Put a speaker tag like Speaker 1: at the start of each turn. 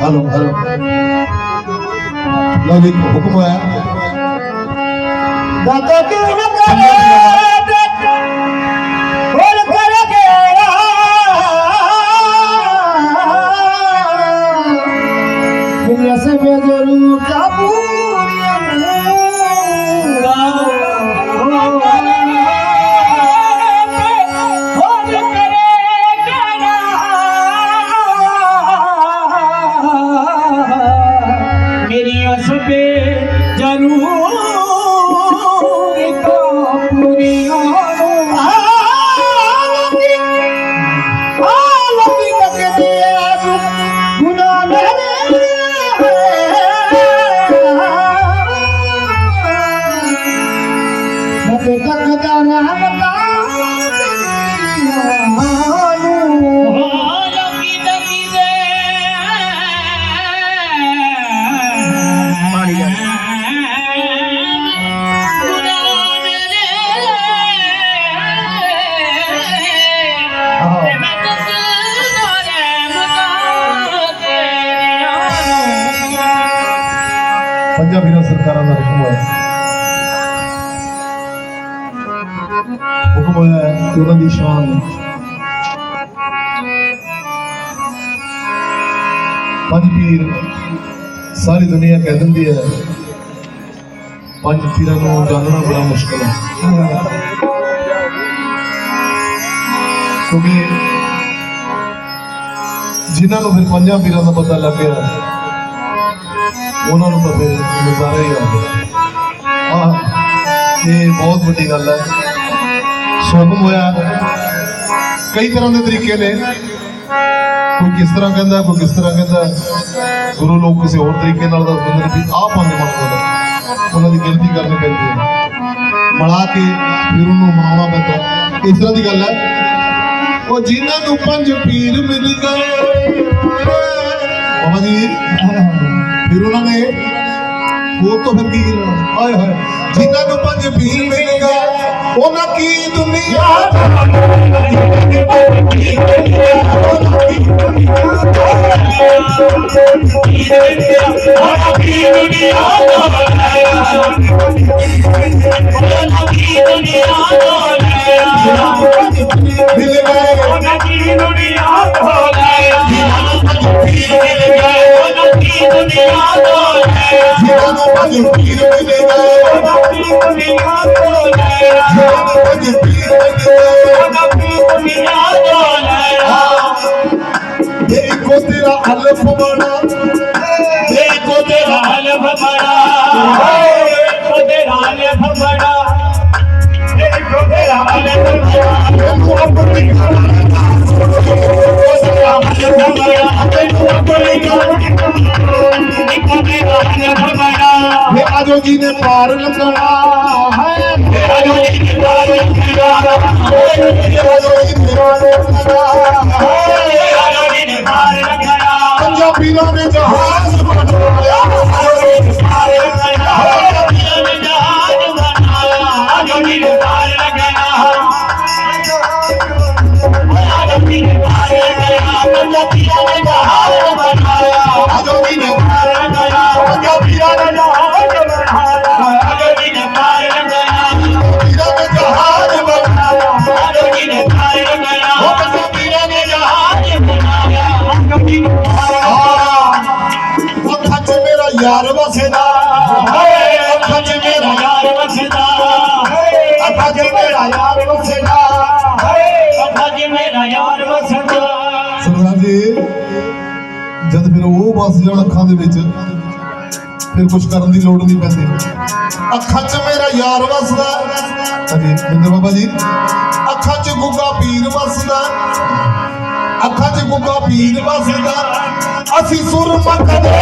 Speaker 1: Hello hello लो जी हुक्म होया
Speaker 2: दादा क्यों न करे बोल करे गया दुनिया से मैं जरूर काबू
Speaker 1: पंजाबी सरकारों का हुक्म है हुक्म होया कि उन्होंने शान पंज पीर सारी दुनिया कह दी है पंज पीरों को जानना बड़ा मुश्किल है क्योंकि जिन्होंने फिर पंजा पीरों का पता लग गया उन्होंने तो फिर नजारा ही आ गया। ये बहुत बड़ी गल है। हुक्म होया कई तरह के तरीके ने कोई किस तरह कहता कोई किस तरह कहता गुरु लोग किसी और तरीके दस देंगे भी आप पंज मन उन्होंने गिनती करनी पैंती है मिला के फिर उन्होंने मनाना पैंता इस तरह की गल है वो जिन्होंने पंज पीर मिल गए बाबा जी फिर उन्होंने वो तो फिर की हाय हाय जिन्होंने पंज पीर मिल गए उनकी दुनिया मिल गए देखो तेरा हलफ बड़ा देखो तेरा हलफ बड़ा देखो तेरा हलफ बड़ा देखो तेरा हलफ बड़ा आजो जी ने पार लगाना है आजो जी ने पार लगाना पंजाबियों ने जहाज बनाया यार वसदा अखा च मेरा यार वसदा अखा च मेरा यार वसदा अखा च मेरा यार वसदा सरदार जी जद फिर वो बस जान अखा दे विच फिर कुछ करन दी लोड़ नहीं पैंदी अखा च मेरा यार वसदा जी बिंदर बाबा जी अखा च गुग्गा पीर वसदा अखा च गुग्गा पीर वसदा असी सुर मकदे